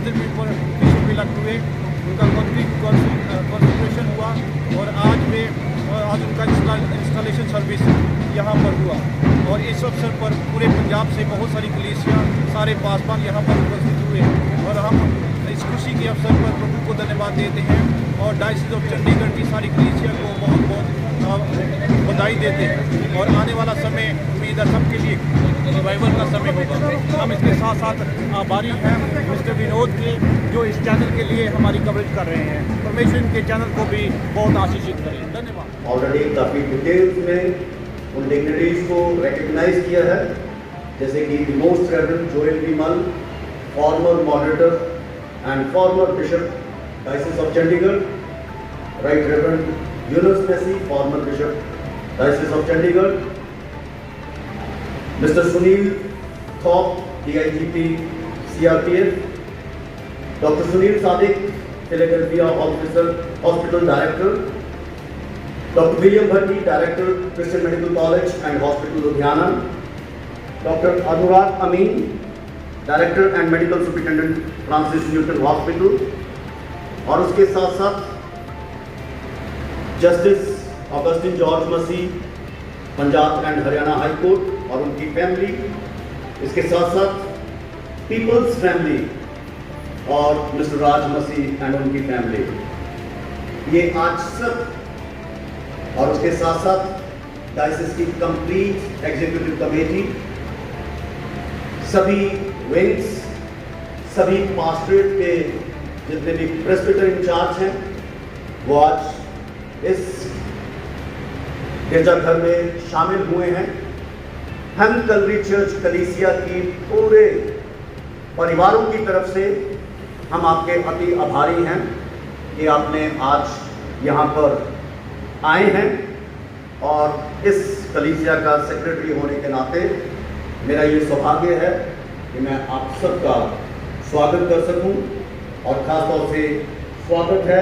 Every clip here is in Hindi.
10 पीपल बिशप इलेक्ट हुए, उनका कॉन्सेंट्रेशन हुआ और आज उनका इंस्टॉलेशन सर्विस यहाँ पर हुआ। और इस अवसर पर पूरे पंजाब से बहुत सारी कलीसियाँ, सारे पासवान यहाँ पर उपस्थित हुए और हम इस खुशी के अवसर पर प्रभु को धन्यवाद देते हैं और डायसिस ऑफ चंडीगढ़ की सारी कलीसिया को बहुत बहुत बधाई देते हैं। और आने वाला समय उम्मीद है सबके लिए रिवाइवल का समय होगा। हम इसके साथ साथ आभारी हैं मिस्टर विनोद के, जो इस चैनल के लिए हमारी कवरेज कर रहे हैं। परमेश्वर इनके चैनल को भी बहुत आशीषित करें। धन्यवाद। ऑलरेडी काफ़ी डिटेल्स में उन डिग्निटीज को रिकग्नाइज किया है, जैसे कि most reverend Joel Vimal, former moderator and former bishop diocese of Chandigarh, right reverend Yunus Massey, former bishop diocese of Chandigarh, mister Sunil Thop, DIGP CRPF, doctor Sunil Sadiq, Philadelphia hospital director, doctor William Bhatti, director Christian medical college and hospital Ludhiana, doctor Anurag Amin, director and medical superintendent Francis Newton hospital, और उसके साथ साथ justice Augustine George Masih, Punjab and Haryana high court और उनकी फैमिली, इसके साथ साथ पीपल्स फैमिली और मिस्टर राज मसीह एंड उनकी फैमिली, ये आज सब, और उसके साथ साथ डायसिस की कंप्लीट एग्जीक्यूटिव कमेटी, सभी विंग्स, सभी पास्टरेट के जितने भी प्रेस्बिटर इंचार्ज हैं, वो आज इस गिरजाघर में शामिल हुए हैं। हम कलवरी चर्च कलीसिया की पूरे परिवारों की तरफ से हम आपके अति आभारी हैं कि आपने आज यहाँ पर आए हैं, और इस कलीसिया का सेक्रेटरी होने के नाते मेरा ये सौभाग्य है कि मैं आप सबका स्वागत कर सकूं। और ख़ास तौर से स्वागत है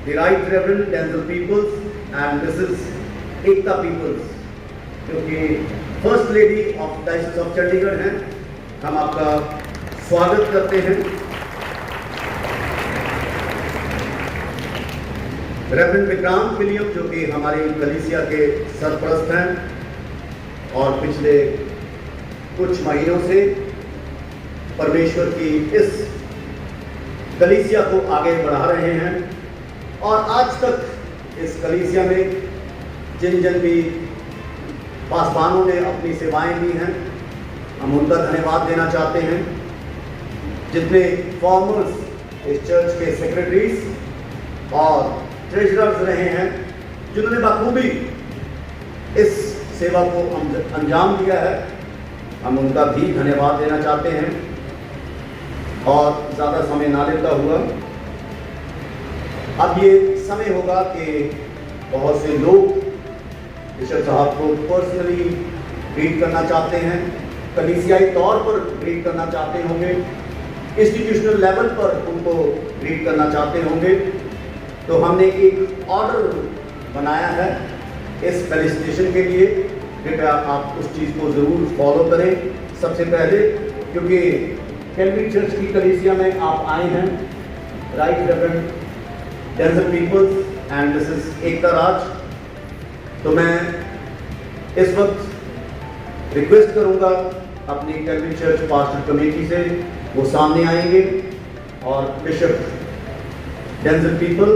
the right reverend Denzel Peoples and Mrs Ekta Peoples, क्योंकि first lady of diocese of Chandigarh हैं। हम आपका स्वागत करते हैं। रेवरेंड विक्रांत विलियम, जो कि हमारी कलीसिया के सरपरस्त हैं और पिछले कुछ महीनों से परमेश्वर की इस कलीसिया को आगे बढ़ा रहे हैं, और आज तक इस कलीसिया में जिन भी पासवानों ने अपनी सेवाएं दी हैं, हम उनका धन्यवाद देना चाहते हैं। जितने फॉर्मर्स इस चर्च के सेक्रेटरीज और ट्रेजरर्स रहे हैं, जिन्होंने बखूबी इस सेवा को अंजाम दिया है, हम उनका भी धन्यवाद देना चाहते हैं। और ज़्यादा समय ना लेता हुआ अब ये समय होगा कि बहुत से लोग बिशप साहब को पर्सनली ग्रीट करना चाहते हैं, कलीसियाई तौर पर ग्रीट करना चाहते होंगे, इंस्टीट्यूशनल लेवल पर उनको ग्रीट करना चाहते होंगे। तो हमने एक ऑर्डर बनाया है इस फेलिसिटेशन के लिए। कृपया आप उस चीज़ को ज़रूर फॉलो करें। सबसे पहले, क्योंकि कैलवरी चर्च की कलीसिया में आप आए हैं, right reverend Denzel Peoples and Mrs Ekta Raj, तो मैं इस वक्त रिक्वेस्ट करूंगा अपनी कैलवरी चर्च पास्टर कमेटी से, वो सामने आएंगे और bishop Denzil People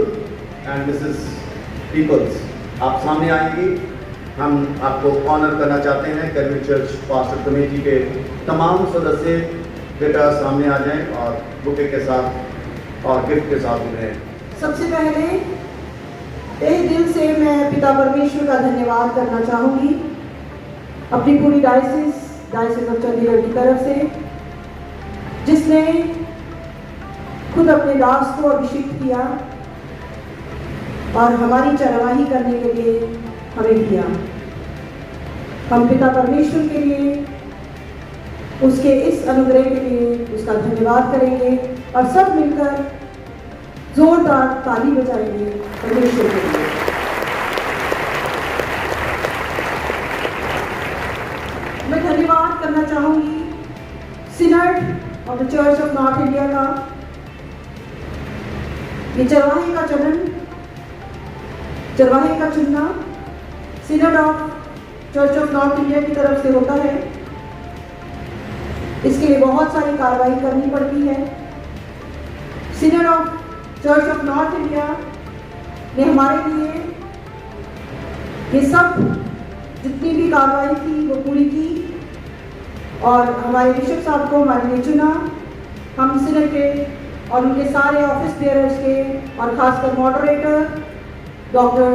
and Mrs Peoples आप सामने आएंगी। हम आपको ऑनर करना चाहते हैं। कैलवरी चर्च पास्टर कमेटी के तमाम सदस्य कृपया सामने आ जाएं और बुके के साथ और गिफ्ट के साथ उन्हें। सबसे पहले तहे दिल से मैं पिता परमेश्वर का धन्यवाद करना चाहूँगी अपनी पूरी डायसिस ऑफ चंडीगढ़ की तरफ से, जिसने खुद अपने दास को अभिषेक किया और हमारी चरवाही करने के लिए हमें दिया। हम पिता परमेश्वर के लिए, उसके इस अनुग्रह के लिए उसका धन्यवाद करेंगे और सब मिलकर जोरदार ताली बजाएंगे परमेश्वर के लिए। मैं धन्यवाद करना चाहूँगी Synod of the Church of North India का, ये चरवाहे का चुनना Synod of Church of North India की तरफ से होता है। इसके लिए बहुत सारी कार्रवाई करनी पड़ती है। Synod of Church of North India ने हमारे लिए ये सब जितनी भी कार्रवाई थी वो पूरी की और हमारे बिशप साहब को हमारे लिए चुना। हम सिनड के और उनके सारे ऑफिस बेयरर्स के और खासकर moderator doctor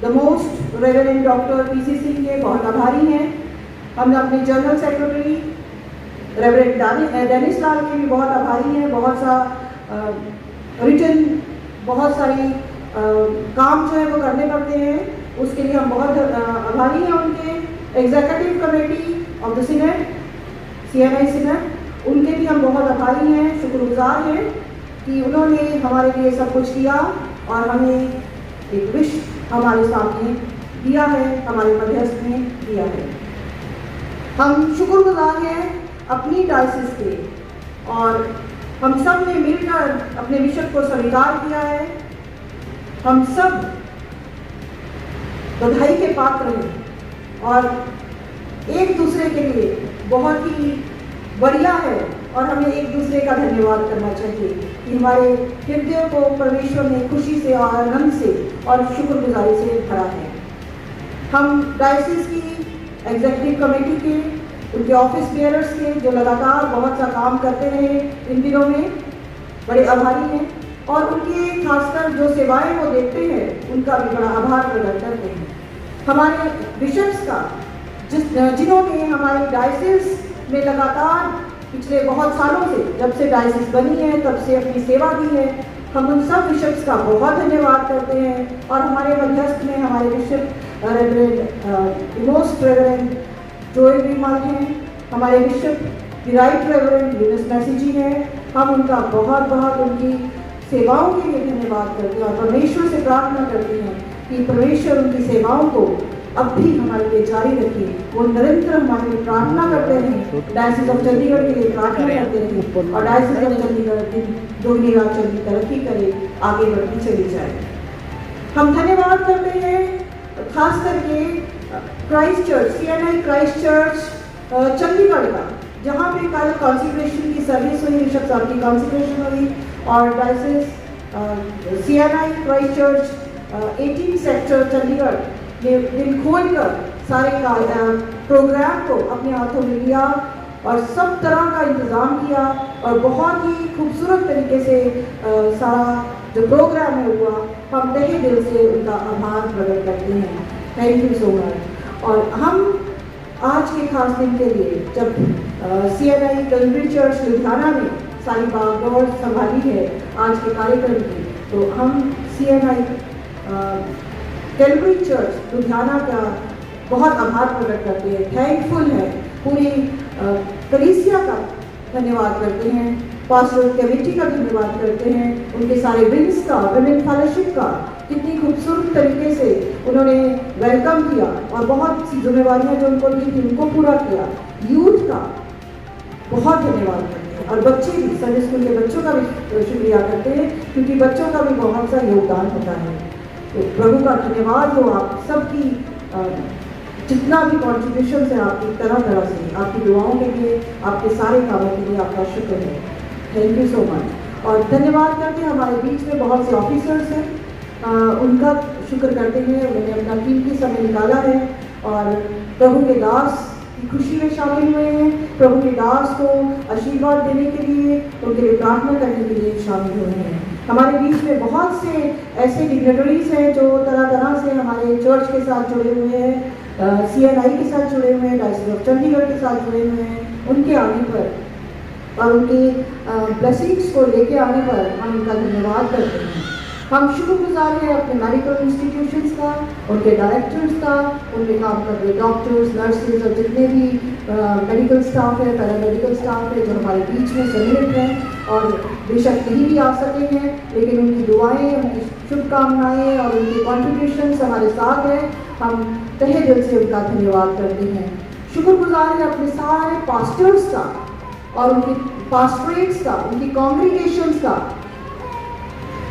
the most reverend doctor PC Singh के बहुत आभारी हैं। हमने अपने जनरल सेक्रेटरी रेवरेंड डेनिस लाल के भी बहुत आभारी हैं। बहुत सा रिटन बहुत सारी काम जो है वो करने पड़ते हैं, उसके लिए हम बहुत आभारी हैं। उनके executive committee of the Senate CNI Senate, उनके भी हम बहुत आभारी हैं, शुक्रगुजार हैं कि उन्होंने हमारे लिए सब कुछ किया और हमें एक विश हमारे सामने दिया है, हमारे मध्यस्थ में दिया है। हम शुक्रगुजार हैं अपनी डायसिस के और हम सब ने मिलकर अपने बिशप को स्वीकार किया है। हम सब बधाई के पात्र हैं और एक दूसरे के लिए बहुत ही बढ़िया है और हमें एक दूसरे का धन्यवाद करना चाहिए कि हमारे हृदय को परमेश्वर ने खुशी से और आनंद से और शुक्रगुजारी से भरा है। हम डायसिस की एग्जीक्यूटिव कमेटी के, उनके ऑफिस बेयरर्स के जो लगातार बहुत सा काम करते रहे इन दिनों में, बड़े आभारी हैं और उनके खासकर जो सेवाएं वो देते हैं उनका भी बड़ा आभार प्रकट करते हैं। हमारे बिशप्स का जिन्होंने हमारी डायसिस में लगातार पिछले बहुत सालों से, जब से डायसिस बनी है तब से अपनी सेवा दी है, हम उन सब बिशप्स का बहुत धन्यवाद करते हैं। और हमारे मध्यस्थ में हमारे bishop reverend most reverend Joel Vimal हैं, हमारे bishop right reverend Eunice Massey ji हैं। हम उनका बहुत बहुत उनकी सेवाओं के लिए धन्यवाद करते हैं और परमेश्वर से प्रार्थना करते हैं कि परमेश्वर उनकी सेवाओं को अब भी हमारे लिए जारी रखे। वो निरंतर हमारे लिए प्रार्थना करते रहें, डायसिस ऑफ चंडीगढ़ के लिए प्रार्थना करते रहें और डायसिस ऑफ चंडीगढ़ दोगुनी रात चंडी तरक्की करे, आगे बढ़ती चली जाए। हम धन्यवाद करते हैं खास करके Christ church CNI Christ church Chandigarh का, जहाँ पे कल कॉन्सिक्रेशन की सर्विस हुई, बिशप साहब की कॉन्सिक्रेशन हुई और diocese CNI Christ church 18 sector Chandigarh ने दिल खोल कर सारे प्रोग्राम को अपने हाथों में लिया और सब तरह का इंतज़ाम किया और बहुत ही खूबसूरत तरीके से सारा जो प्रोग्राम है हुआ। हम तहे दिल से उनका आभार प्रकट करते हैं। Thank you so much. और हम आज के खास दिन के लिए जब CNI कैलवरी चर्च लुधियाना ने सारी बागडोर संभाली है आज के कार्यक्रम की, तो हम CNI कैलवरी चर्च लुधियाना का बहुत आभार प्रकट करते हैं, थैंकफुल है, पूरी कलीसिया का धन्यवाद करते हैं, पास्टोरल कमेटी का धन्यवाद करते हैं, उनके सारे विंग्स का, विमेन फेलोशिप का कितनी खूबसूरत तरीके से उन्होंने वेलकम किया और बहुत सी जिम्मेवारियां जो उनको दी थी उनको पूरा किया। यूथ का बहुत धन्यवाद करते हैं और बच्चे भी, संडे स्कूल के बच्चों का भी शुक्रिया करते हैं क्योंकि बच्चों का भी बहुत सा योगदान होता है। तो प्रभु का धन्यवाद हो आप सबकी, जितना भी कॉन्ट्रीब्यूशन है आपकी तरह तरह से, आपकी दुआओं के लिए, आपके सारे कामों के लिए आपका शुक्र है। Thank you so much. और धन्यवाद करते हैं हमारे बीच में बहुत से ऑफिसर्स हैं, उनका शुक्र करते हैं, उन्होंने अपना कीमती समय निकाला है और प्रभु के दास की खुशी में शामिल हुए हैं, प्रभु के दास को आशीर्वाद देने के लिए, उनके लिए प्रार्थना करने के लिए शामिल हुए हैं। हमारे बीच में बहुत से ऐसे डिग्नेटरीज हैं जो तरह तरह से हमारे चर्च के साथ जुड़े हुए हैं, CNI के साथ जुड़े हुए हैं, डायसिस ऑफ चंडीगढ़ के साथ जुड़े हुए हैं। उनके आने पर और उनकी ब्लेसिंग्स को लेके आने पर हम उनका धन्यवाद करते हैं। हम शुक्रगुजार हैं अपने मेडिकल इंस्टीट्यूशंस का, उनके डायरेक्टर्स का, उनके काम कर रहे डॉक्टर्स, नर्सेज और जितने भी मेडिकल स्टाफ है, पैरामेडिकल स्टाफ है जो हमारे बीच में सम्मिलित हैं और बेशक नहीं भी आ सके हैं, लेकिन उनकी दुआएं, उनकी शुभकामनाएं और उनके कॉन्ट्रीब्यूशंस हमारे साथ हैं। हम तहे दिल से उनका धन्यवाद करते हैं। शुक्रगुजार हैं अपने सारे पास्टर्स का और उनकी पास्टरेट्स का, उनकी कॉन्ग्रीगेशंस का,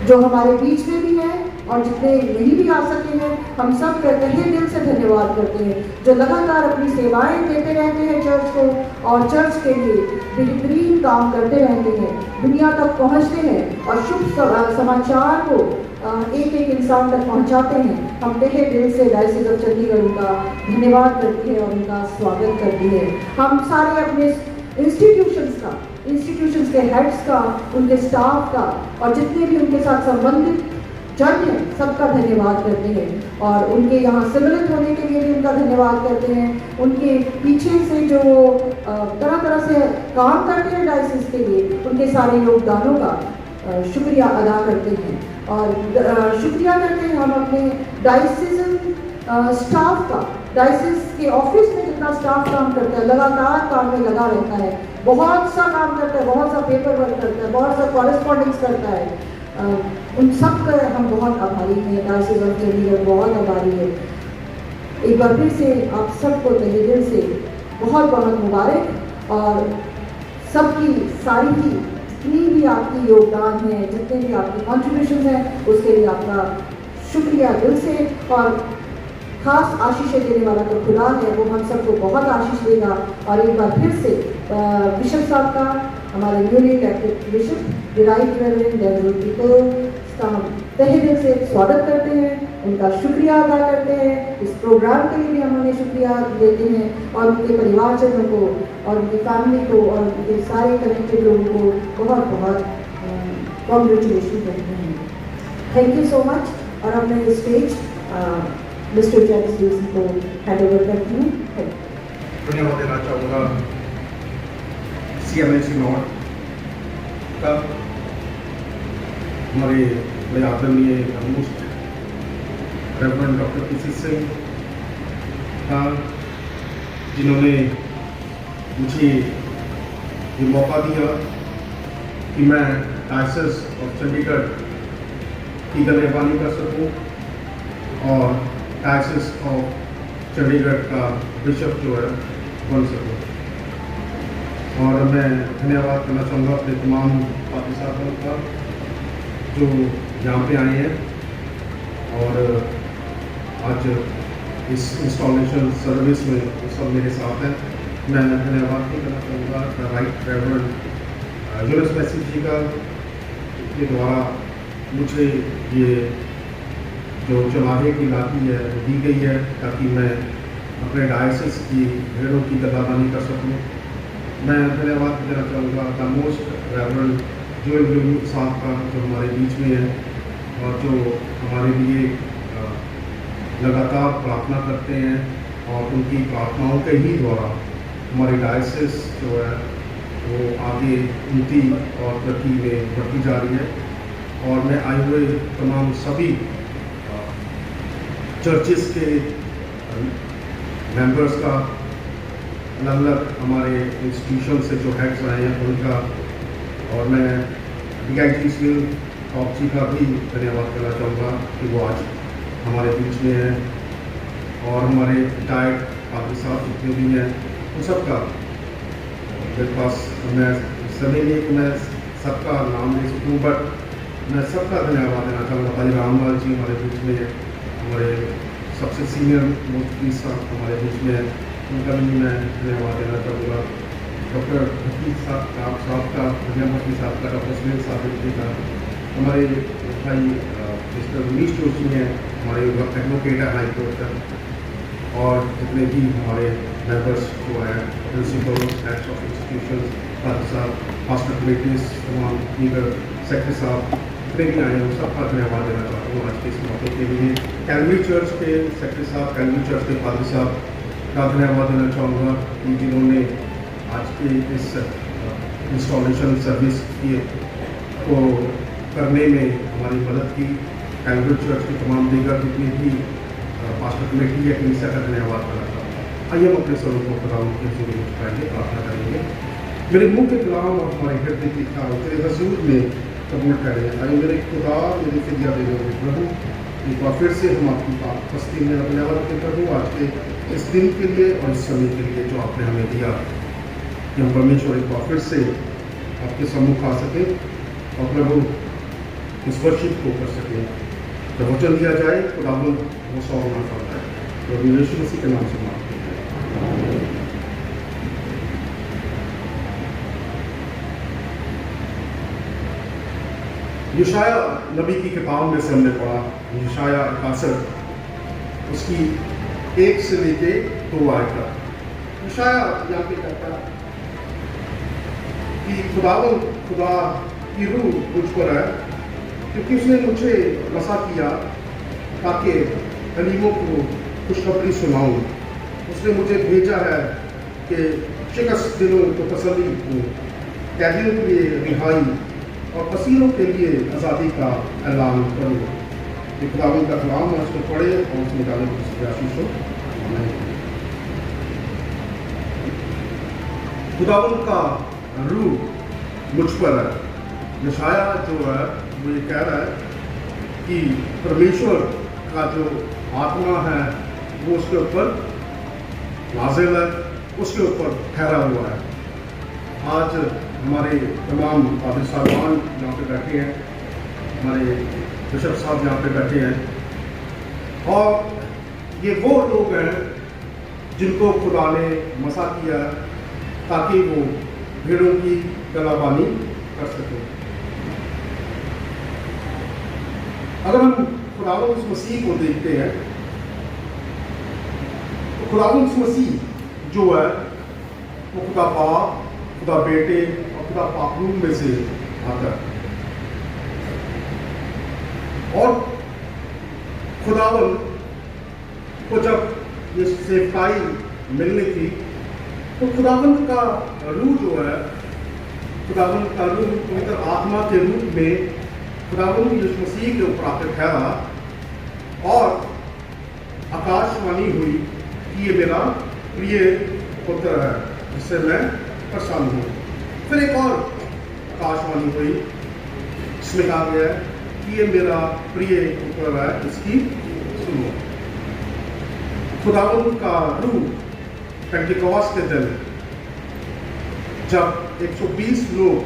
जो हमारे बीच में भी हैं और जितने नहीं भी आ सके हैं, हम सब तहे दिल से धन्यवाद करते हैं, जो लगातार अपनी सेवाएं देते रहते हैं चर्च को और चर्च के लिए बेहतरीन काम करते रहते हैं, दुनिया तक पहुंचते हैं और शुभ समाचार को एक एक इंसान तक पहुंचाते हैं। हम तहे दिल से डायसिस ऑफ चंडीगढ़ उनका धन्यवाद करते हैं और उनका स्वागत करते हैं। हम सारे अपने इंस्टीट्यूशंस के हेड्स का, उनके स्टाफ का और जितने भी उनके साथ संबंधित जन हैं सबका धन्यवाद करते हैं और उनके यहाँ सम्मिलित होने के लिए भी उनका धन्यवाद करते हैं। उनके पीछे से जो तरह तरह से काम करते हैं डायसिस के लिए, उनके सारे योगदानों का शुक्रिया अदा करते हैं और शुक्रिया करते हैं हम अपने डायसिस स्टाफ का। डायसिस के ऑफिस में जितना स्टाफ काम करता है, लगातार काम में लगा रहता है, बहुत सा काम करता है, बहुत सा पेपर वर्क करता है, बहुत सा कॉरेस्पॉन्डेंस करता है, उन सब का हम बहुत आभारी हैं। डायसिस ऑफ चंडीगढ़ बहुत आभारी है। एक बार फिर से आप सबको तहे दिल से बहुत बहुत मुबारक और सबकी सारी ही जितनी भी आपकी योगदान है, जितने भी आपकी कॉन्ट्रीब्यूशन है, उसके लिए आपका शुक्रिया दिल से। और खास आशीषें देने वाला तो खुदा है, वो हम सबको बहुत आशीष देगा। और एक बार फिर से बिशप साहब का, हमारे newly elected bishop the right reverend Daniel people का हम तहे दिल से स्वागत करते हैं, उनका शुक्रिया अदा करते हैं। इस प्रोग्राम के लिए भी हम उन्हें शुक्रिया देते हैं और उनके परिवारजनों को और उनकी फैमिली को और उनके सारे कनेक्टेड लोगों को बहुत बहुत कॉन्ग्रेचुलेशन करते हैं। Thank you so much. और अब मैं स्टेज मिस्टर जैक्स लूसी को हैंड ओवर करती हूँ। धन्यवाद देना चाहूँगा CMSC नॉर्थ का हमारे बड़े आदरणीय नमोस्ट रेवरेंड डॉक्टर पीसी सिंह का, जिन्होंने मुझे ये मौका दिया कि मैं डायसिस ऑफ चंडीगढ़ की गलेबानी कर सकूं और डायसिस ऑफ चंडीगढ़ का बिशप जो है बन सकूं। और मैं धन्यवाद करना चाहूँगा अपने तमाम पार्टी साथियों का जो यहाँ पे आए हैं और आज इस इंस्टॉलेशन सर्विस में वो सब मेरे साथ हैं। मैं धन्यवाद भी करना चाहूँगा the right reverend Yunus Massey ji का, के द्वारा मुझे ये जो चमाहे की लाठी है दी गई है ताकि मैं अपने डायसिस की भेड़ों की गलाबानी कर सकूँ। मैं धन्यवाद देना चाहूँगा द मोस्ट रेवरेंड जोएल साहब का, जो हमारे बीच में है और जो हमारे लिए लगातार प्रार्थना करते हैं और उनकी प्रार्थनाओं के ही द्वारा हमारी डायसिस जो है वो आगे उन्नति और तरक्की में बढ़ती जा रही है। और मैं आए हुए तमाम सभी चर्चिस के मेंबर्स का, अलग अलग हमारे इंस्टीट्यूशन से जो हेड्स आए हैं उनका, और मैं DIGC टॉप जी का भी धन्यवाद करना चाहूँगा कि वो आज हमारे बीच में है। और हमारे रिटायर्ड पादरी साहब जितने भी हैं उन सबका, मेरे पास मैं समय नहीं कि मैं सबका नाम ले सकूँ, बट मैं सबका धन्यवाद देना चाहूँगा। भाई रामलाल जी हमारे बीच में है, हमारे सबसे सीनियर मोस्ट साहब हमारे बीच में है, उनका भी मैं धन्यवाद देना चाहूँगा। डॉक्टर भट्टी साहब का धन्यवाद साहब का, डॉक्टर सुनील साहब जी का, हमारे भाई मिस्टर मनीष जोशी हैं, हमारे एडवोकेट है हाई कोर्ट का, और जितने भी हमारे मेंबर्स जो हैं, principal heads of institution, father साहब, पास्टर कमेटीज, तमाम लीडर, सेक्रेटरी साहब जितने भी आए हैं सबका धन्यवाद देना चाहता हूँ आज के इस मौके के लिए। कैलवरी चर्च के सेक्रेटरी साहब, कैलवरी चर्च के फादर साहब का धन्यवाद देना चाहूँगा कि जिन्होंने आज के इस इंस्टॉलेशन सर्विस को करने में हमारी मदद की। कैलवरी चर्च के तमाम दीगर जितनी भी पास्टर कमेटी या कलीसिया का धन्यवाद करना चाहूँगा। आइए हम अपने स्वरूप को खुदा के जरिए उठाएंगे, प्रार्थना करेंगे। मेरे मुंह के कलाम और हमारे हृदय की इच्छा तेरे रसूल में कबूल करें। आइए मेरे खुदा, मेरे फिदिया देने वाले प्रभु, एक बार फिर से हम आपकी उपस्थिति में धन्यवाद करते प्रभु आज के इस दिन के लिए और इस समय के लिए जो आपने हमें दिया, कि हम परमेश्वर एक बार फिर से आपके सम्मुख आ सके। और प्रभु इस वर्शिप को कर सकें। जब वचन दिया जाए खुदावंद वो 100 गुना करता है। तो यीशु मसीह के नाम से मांगते हैं। यशाया नबी की किताब में से हमने पढ़ा, यशाया 61 उसकी 1 से लेके 2 आयत तक। यशाया यहाँ पे कहता है कि खुदा की रूह मुझ पर है, क्योंकि उसने मुझे वसा किया ताकि गरीबों को खुशखबरी सुनाऊं। उसने मुझे भेजा है कि शिकस्त दिलों को तसल्ली दूं, कैदियों के लिए रिहाई और असीरों के लिए आज़ादी का ऐलान करूं। ये खुदावंद का कलाम है, उसको पढ़े और उसमें डाले उसके आशीष हो। खुदावंद का रूह मुझ पर है। यशाया जो है वो ये कह रहा है कि परमेश्वर का जो आत्मा है वो उसके ऊपर नाज़िल है, उसके ऊपर ठहरा हुआ है। आज हमारे तमाम फादर साहबान यहाँ पे बैठे हैं, हमारे बिशप साहब यहाँ पे बैठे हैं, और ये वो लोग हैं जिनको खुदा ने मसा किया ताकि वो भेड़ों की गलाबानी कर सकें। अगर हम खुदावंद मसीह को देखते हैं तो खुदावंद मसीह जो है वो खुदा बाप, खुदा बेटे और खुदा पाकरूम में से आता है। और खुदावंद को जब ये सेवकाई मिलनी थी तो खुदावंद का रूह जो है, खुदावंद का रूह पवित्र आत्मा के रूप में खुदावंद यीशु मसीह के ऊपर आकर ठहरा और आकाशवाणी हुई कि ये मेरा प्रिय पुत्र है जिससे मैं प्रसन्न हूँ। फिर एक और आकाशवाणी हुई जिसमें कहा गया कि ये मेरा प्रिय पुत्र है, इसकी सुनो। खुदावंद का रूह पेंटिकॉस्ट के दिन जब 120 लोग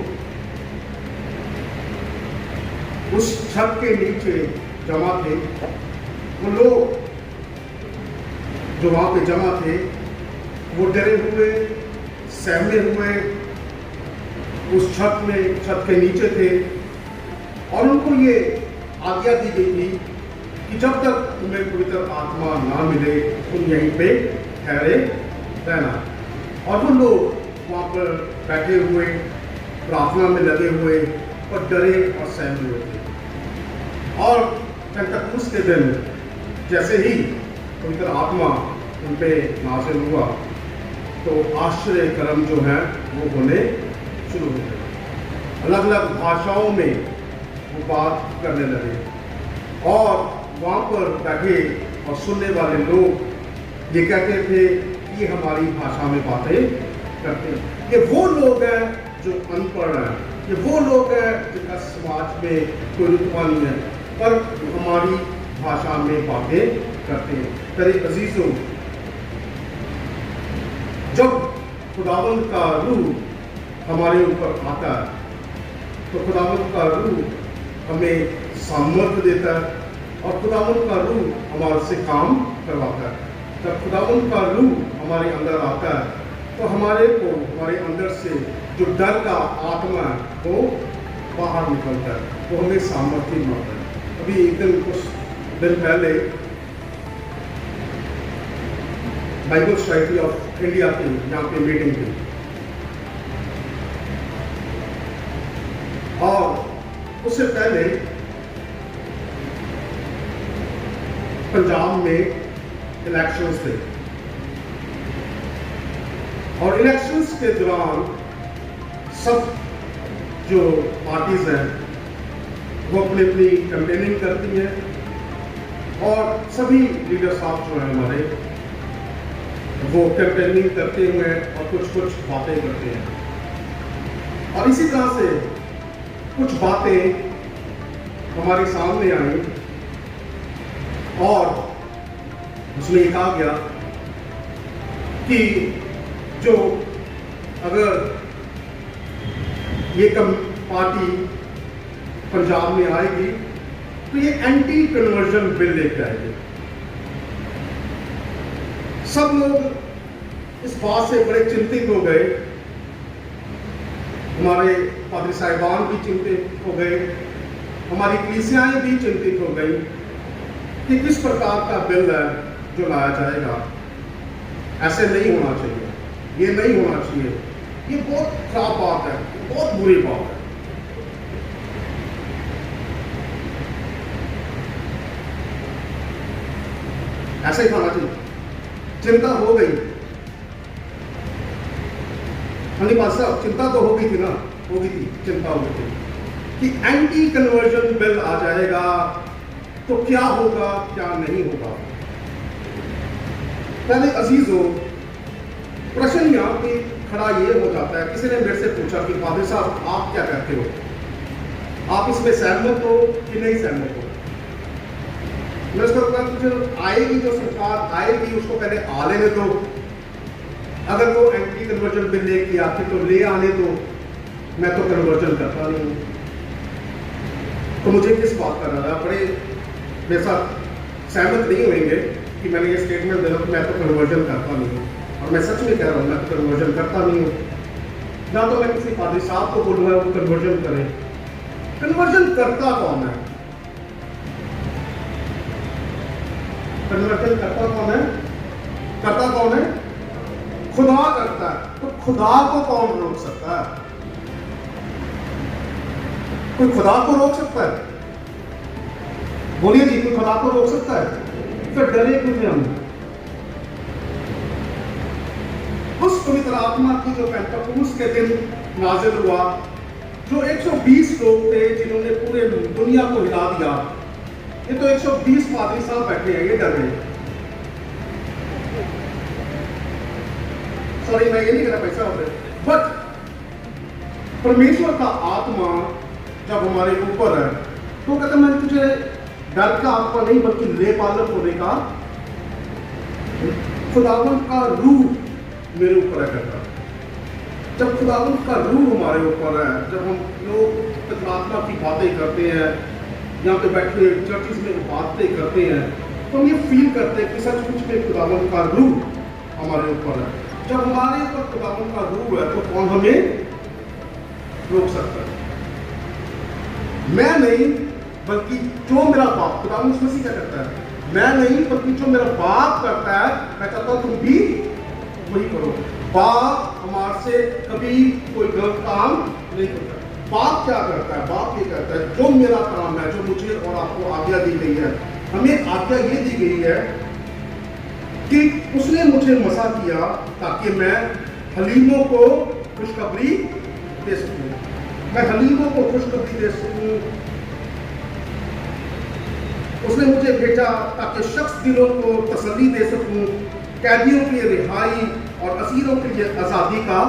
उस छत के नीचे जमा थे, वो लोग जो वहां पे जमा थे वो डरे हुए, सहमे हुए उस छत के नीचे थे, और उनको ये आज्ञा दी गई थी कि जब तक तुम्हें पवित्र आत्मा ना मिले तुम यहीं पे ठहरे रहना। और वो लोग वहाँ पर बैठे हुए प्रार्थना में लगे हुए और डरे और सहमे हुए थे। और पेंतकुस्त के दिन जैसे ही पवित्र आत्मा उन पे नाज़िल हुआ तो आश्चर्य कर्म जो है वो होने शुरू हो गए। अलग अलग भाषाओं में वो बात करने लगे, और वहाँ पर बैठे और सुनने वाले लोग ये कहते थे कि हमारी भाषा में बातें करते हैं। ये वो लोग हैं जो अनपढ़ हैं, ये वो लोग हैं जिनका समाज में कोई रुतबा नहीं है, पर हमारी भाषा में बातें करते हैं। मेरे अजीजों, जब खुदावंद का रूह हमारे ऊपर आता है तो खुदावंद का रूह हमें सामर्थ्य देता है, और खुदावंद का रूह हमारे से काम करवाता है। जब खुदावंद का रूह हमारे अंदर आता है तो हमारे अंदर से जो डर का आत्मा है वो बाहर निकलता है, वो हमें सामर्थ्य मिलता है। अभी एक दिन कुछ दिन पहले बाइबल सोसाइटी ऑफ इंडिया की यहाँ पे मीटिंग थी, और उससे पहले पंजाब में इलेक्शंस थे, और इलेक्शंस के दौरान सब जो पार्टीज हैं वो अपनी अपनी कैंपेनिंग करती हैं, और सभी लीडर साहब जो हैं हमारे वो कैंपेनिंग करते हुए और कुछ बातें करते हैं। और इसी तरह से कुछ बातें हमारे सामने आई, और उसमें ये कहा गया कि जो अगर ये पार्टी पंजाब में आएगी तो ये एंटी कन्वर्जन बिल लेकर आएगी। सब लोग इस बात से बड़े चिंतित हो गए, हमारे पादरी साहिबान भी चिंतित हो गए, हमारी कलीसियाएं भी चिंतित हो गई कि किस प्रकार का बिल है जो लाया जाएगा। ऐसे नहीं होना चाहिए, ये नहीं होना चाहिए, ये बहुत खराब बात है, बहुत बुरी बात है। ऐसे ही होना चाहिए। चिंता हो गई, हनी बात साहब, चिंता तो हो गई थी ना, हो गई थी, चिंता हो गई थी कि एंटी कन्वर्जन बिल आ जाएगा तो क्या होगा क्या नहीं होगा। पहले अजीजों, प्रश्न यहां पे खड़ा ये हो जाता है, किसी ने मेरे से पूछा कि पादरी साहब आप क्या कहते हो, आप इसमें सहमत हो कि नहीं सहमत हो। मैं उसका कहा तुझे आएगी जो सरकार आएगी उसको पहले आ लेने दो, अगर वो एंटी कन्वर्जन बिल लेके आती तो ले आने दो, मैं तो कन्वर्जन करता नहीं हूं। तो मुझे किस बात का डर है, बड़े मेरे साथ सहमत नहीं होंगे कि मैंने ये स्टेटमेंट दिया कि मैं तो कन्वर्जन करता नहीं हूँ, और मैं सच में कह रहा हूँ मैं तो कन्वर्जन करता नहीं हूँ। ना तो मैं किसी पादरी साहब को बोलूँगा वो कन्वर्जन करें। कन्वर्जन करता कौन है? कन्वर्जन करता कौन है? करता कौन है? खुदा करता है। तो खुदा को कौन रोक सकता है? कोई खुदा को रोक सकता है? बोलिए जी, कोई खुदा को रोक सकता है? फिर डरे क्यों थे हम? उस पवित्र आत्मा की जो पेंटेकोस्त के दिन नाजिल हुआ, जो 120 लोग थे जिन्होंने पूरे दुनिया को हिला दिया, ये तो 120 पादरी साहब बैठे हैं, ये डर गए। सॉरी, मैं ये नहीं कह रहा पैसा होते, बट परमेश्वर का आत्मा जब हमारे ऊपर है तो कहते मैं तुझे डर का आत्मा नहीं बल्कि ले पालक होने का खुदावंत का रूह मेरे ऊपर है कहता। जब खुदावंत का रूह हमारे ऊपर है, जब हम लोग आत्मा की बातें करते हैं, यहाँ पे बैठे चर्चिस में बातें करते हैं, तो हम ये फील करते हैं कि सचमुच में खुदावंत का रूह हमारे ऊपर है। जब हमारे ऊपर खुदावंत का रूह है तो कौन हमें रोक सकता है? मैं नहीं बल्कि जो मेरा बाप, खुदावंत मसीह क्या करता है, मैं नहीं बल्कि जो मेरा बाप करता है, मैं चाहता हूं तुम भी वही करो। बाप हमारे से कभी कोई गलत काम नहीं करता। बाप क्या करता है? बाप ये करता है जो मेरा काम है, जो मुझे और आपको आज्ञा दी गई है, हमें आज्ञा ये दी गई है कि उसने मुझे मसा किया ताकि मैं हलीमों को खुशखबरी दे सकूं। मैं हलीमों को खुशखबरी दे सकूं। उसने मुझे भेजा ताकि शख्स दिलों को तसल्ली दे सकूं, कैदियों की रिहाई और असीरों के लिए आज़ादी का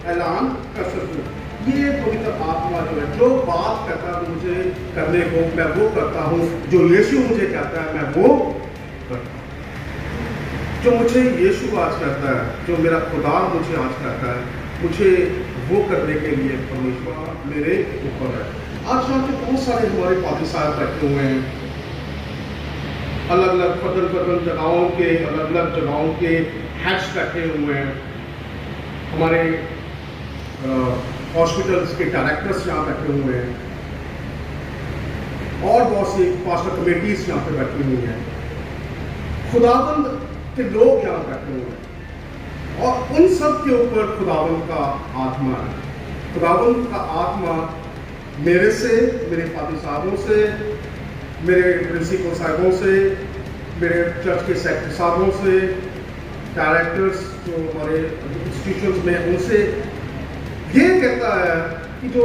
ऐलान कर सकूं। ये पवित्र आत्मा जो है, जो बात कहता है मुझे करने को, मैं वो करता हूँ। जो यीशु मुझे कहता है मैं वो करता हूँ। जो मुझे यीशु आज कहता है, जो मेरा खुदा मुझे आज कहता है, मुझे वो करने के लिए परमेश्वर मेरे ऊपर है। आज यहाँ पे बहुत सारे हमारे पादरी साहब बैठे हुए हैं, अलग अलग बदल जगहों के, अलग अलग जगहों के हैड्स बैठे हुए हैं। हमारे हॉस्पिटल्स के डायरेक्टर्स यहाँ बैठे हुए हैं और बहुत सी पास्टर कमेटीज यहाँ पे बैठी हुई हैं। खुदावंद के लोग यहाँ बैठे हुए हैं और उन सब के ऊपर खुदावंद का आत्मा है। खुदावंद का आत्मा मेरे से, मेरे पादरी साहबों से, मेरे प्रिंसिपल साहबों से, मेरे चर्च के सेक्रेटरी साहबों से, डायरेक्टर्स जो हमारे इंस्टीट्यूशंस में, उनसे ये कहता है कि जो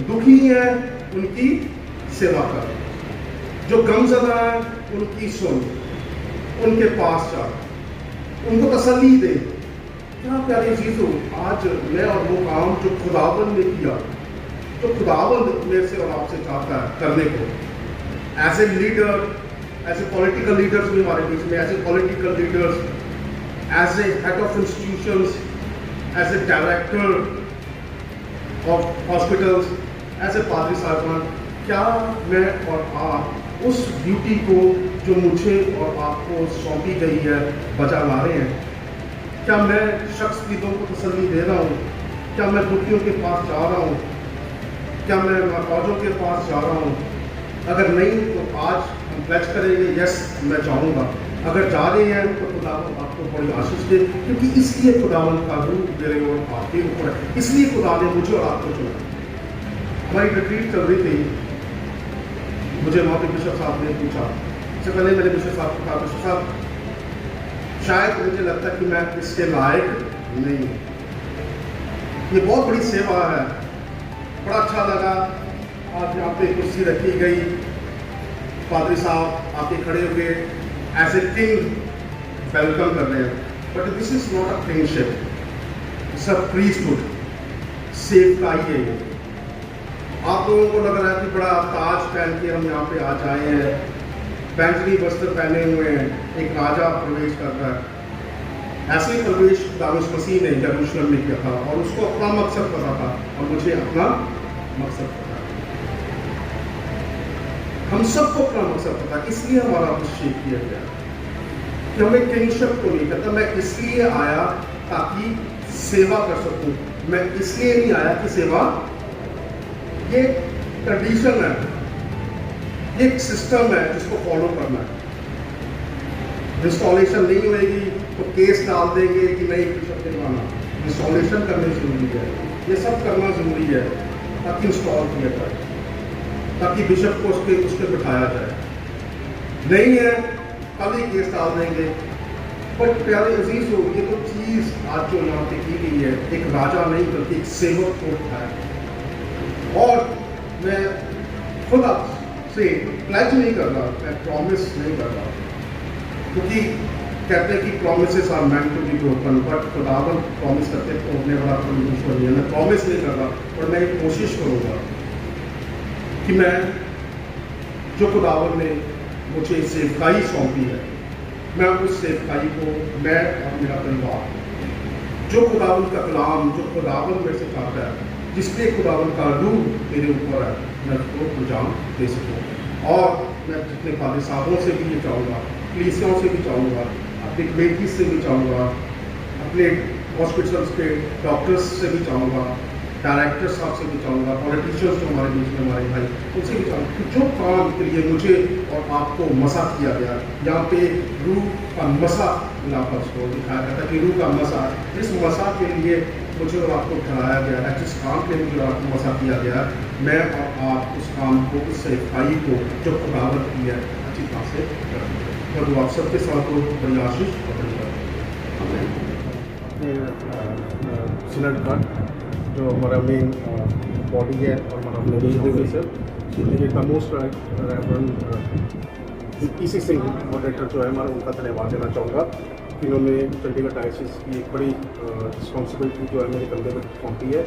दुखी हैं उनकी सेवा कर, जो गमज़दा है उनकी सुन, उनके पास जा, उनको तसल्ली दे। क्या प्यारे चीज़ों, आज मैं और वो काम जो खुदावंद ने किया, जो खुदावंद मेरे से और आपसे चाहता है करने को, as a leader, as a political leaders भी हमारे बीच में, as a political leaders, as a head of institutions, as a director of hospitals, as a पादरी साहबान, क्या मैं और आप उस ड्यूटी को जो मुझे और आपको सौंपी गई है बजा ला रहे हैं? क्या मैं शख्स पीड़ितों को तसल्ली दे रहा हूँ? क्या मैं दुखियों के पास जा रहा हूँ? क्या मैं महताजों के पास जा रहा हूँ? अगर नहीं तो आज हम प्लेज करेंगे यस मैं जाऊँगा। अगर जा रहे हैं तो खुदावंद आपको बड़ी आशीष दे, क्योंकि इसलिए खुदावंद का रूह मेरे और आपके ऊपर है, इसलिए खुदा ने मुझे और आपको चुना। हमारी रिट्रीट चल रही थी, मुझे वहाँ पे बिशप साहब ने पूछा, इससे पहले मैंने बिशप साहब को कहा, बिशप साहब शायद मुझे लगता है कि मैं इसके लायक नहीं हूँ, ये बहुत बड़ी सेवा है। बड़ा अच्छा लगा, आज यहाँ पे कुर्सी रखी गई, पादरी साहब आके खड़े हुए एज ए किंग वेलकम कर रहे हैं, but this is not a kingship, it's a priesthood, सेवकाई है ये। आप लोगों को लग रहा है कि बड़ा ताज पहन के हम यहाँ पे आज आए हैं, बैंगनी वस्त्र पहने हुए हैं, एक राजा प्रवेश कर रहा है। ऐसे ही प्रवेश दारुस मसीह ने यरूशलेम में किया था और उसको अपना मकसद पता था और मुझे अपना मकसद पता है। हम सबको अपना मकसद पता है, इसलिए हमारा अभिषेक किया गया कि हमें किंगशिप को नहीं कहता। मैं इसलिए आया ताकि सेवा कर सकूं, मैं इसलिए नहीं आया कि सेवा, ये ट्रेडिशन है, ये एक सिस्टम है जिसको फॉलो करना है। इंस्टॉलेशन नहीं होएगी तो केस डाल देंगे कि नहीं बिशप दिलवाना, इंस्टॉलेशन करनी जरूरी है, ये सब करना जरूरी है ताकि इंस्टॉल किया जाए, ताकि बिशप को उसके बिठाया जाए। नहीं है कल ही केस डाल देंगे। बट प्यारे अजीज हो, ये तो चीज़ आज जो यहाँ पे की गई है, एक राजा नहीं बल्कि एक सेवक को उठाया। और मैं खुद से प्लेज नहीं कर रहा, मैं प्रॉमिस नहीं कर रहा, क्योंकि कहते हैं कि promises are meant to be broken, but खुदावन प्रॉमिस करते तोड़ने वाला परमेश्वर नहीं है। मैं प्रॉमिस नहीं कर रहा, और मैं एक कोशिश करूँगा कि मैं जो खुदावन ने मुझे सेवकाई सौंपी है, मैं उस सेवकाई को, मैं और मेरा परिवार, जो खुदावन का कलाम, जो खुदावन मेरे से चाहता है, जिसलिए खुदावन का रूह मेरे ऊपर है, मैं उसको अंजाम दे सकूँ। और मैं जितने फादर साहबों से भी ये चाहूँगा, कलीसियाओं से भी चाहूँगा, अपने कमेटी से भी चाहूँगा, अपने हॉस्पिटल्स के डॉक्टर्स से भी चाहूँगा, डायरेक्टर साहब से भी चाहूँगा, पॉलिटिशियंस जो हमारे बीच में हमारे भाई, उनसे भी चाहूँगा कि जो काम के लिए मुझे और आपको मसा किया गया, यहाँ पे रूह का मसा लापस को दिखाया जाता है कि रूह का मसा, जिस मसा के लिए मुझे और आपको ठहराया गया है, जिस काम के लिए मुझे आपको मसा किया गया, मैं और आप उस काम को, उस सेवकाई को जो खुदावत की है, अच्छी तरह से करेंगे। और वो आप सबके साथ हो, बड़ी आशीष और सिनेट का जो हमारा मेन बॉडी है और हमारा officer the most PC Singh moderator जो है हमारा, उनका धन्यवाद देना चाहूँगा। इन्होंने चंडीगढ़ डायसिस की एक बड़ी रिस्पॉन्सिबिलिटी जो है मेरे कंधे पर सौंपी है,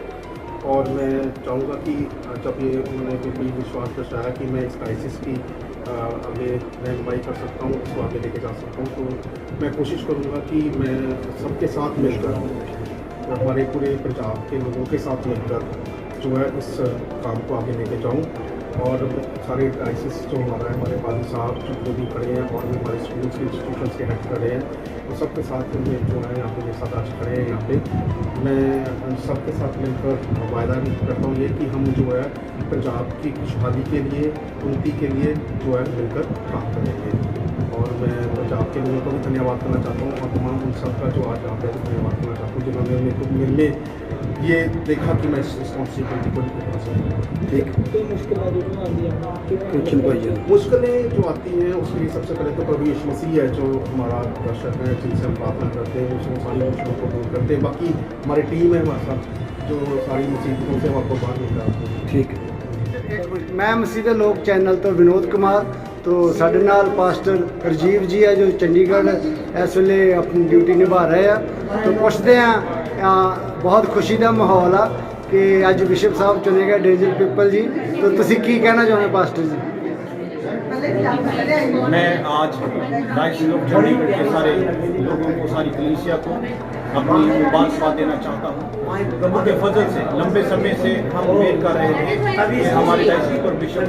और मैं चाहूँगा कि जब ये उन्होंने बिल्कुल विश्वास दर्शाया कि मैं इस डायसिस की आगे रहनुमाई कर सकता हूँ, उसको आगे लेके जा सकता हूँ, तो मैं कोशिश करूँगा कि मैं सबके साथ मिलकर, हमारे पूरे पंजाब के लोगों के साथ मिलकर जो है इस काम को आगे लेके जाऊँ। और सारे डायसिस जो हमारा है, हमारे फादर साहब जो भी खड़े हैं और भी हमारे स्कूल्स के इंस्टीट्यूशंस के हेड खड़े हैं, वो सबके साथ में जो है यहाँ पे मेरे साथ आज खड़े हैं यहाँ पे, मैं सबके साथ मिलकर वायदा भी करता हूँ ये कि हम जो है पंजाब की खुशहाली के लिए, उन्नति के लिए जो है मिलकर काम करेंगे। और मैं पंजाब के लोगों को भी धन्यवाद करना चाहता हूँ, और तमाम उन सबका जो आज यहाँ पे धन्यवाद करना चाहता हूँ जिन्होंने मेरे को मेरे में ये देखा कि मैं इस रिस्पॉन्सिबिलिटी को निभा सकूँ। ठीक, मुश्किलें जो आती हैं उसके लिए सबसे पहले तो प्रभु यीशु मसीह है जो हमारा दर्शक है, जिनसे हम प्रार्थना करते हैं, उसमें सारी मुश्किलों को दूर करते हैं। बाकी हमारी टीम है हमारे साथ जो सारी मुसीबतों से आपको बाहर निकालते हैं। ठीक है, मैं मसीह लोक चैनल तो विनोद कुमार, तो साढ़े नाल पास्टर हरजीव जी है जो चंडीगढ़ इस वे अपनी ड्यूटी निभा रहे हैं। तो पुछते हैं, बहुत खुशी का माहौल आ कि अज बिशप साहब चुने गए डेंजल पीपल जी, तो तुसी की कहना चाहोगे पास्टर जी? मैं आज डायसिस ऑफ चंडीगढ़ के सारे लोगों को, सारी कलीसिया को अपनी मुबारकबाद देना चाहता हूँ। प्रभु के फजल से लंबे समय से हम उम्मीद कर रहे थे कि हमारे डायसिस पर बिशप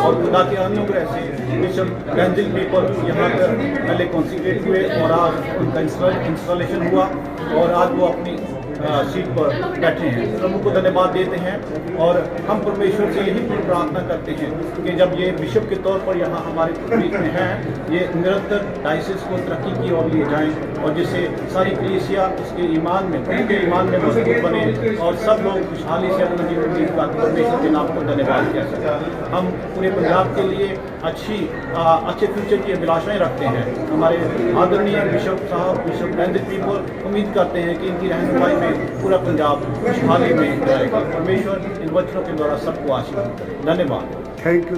और खुदा के अनुग्रह से बिशप डेंजिल पीपल यहाँ पर पहले कॉन्सिक्रेट हुए और आज उनका इंस्टॉलेशन हुआ और आज वो अपनी सीट पर बैठे हैं। प्रभु को धन्यवाद देते हैं और हम परमेश्वर से यही प्रार्थना करते हैं कि जब ये बिशप के तौर पर यहाँ हमारे बीच में हैं, ये निरंतर डायसिस को तरक्की की ओर लिए जाएं और जिससे सारी कलीसिया उसके ईमान में, उनके ईमान में मजबूत बने और सब लोग खुशहाली से अपना जीवन जीत का परमेश्वर के नाम को धन्यवाद कह सकें। हम पूरे पंजाब के लिए अच्छे फ्यूचर की अभिलाषाएं रखते हैं। हमारे आदरणीय बिशप साहब, बिशप डेंजिल पीपल, उम्मीद करते हैं कि इनकी रहनुमाई में पूरा पंजाब खुशहाली में जाएगा। परमेश्वर इन वचनों के द्वारा सबको आशीर्वाद करे। धन्यवाद। Thank you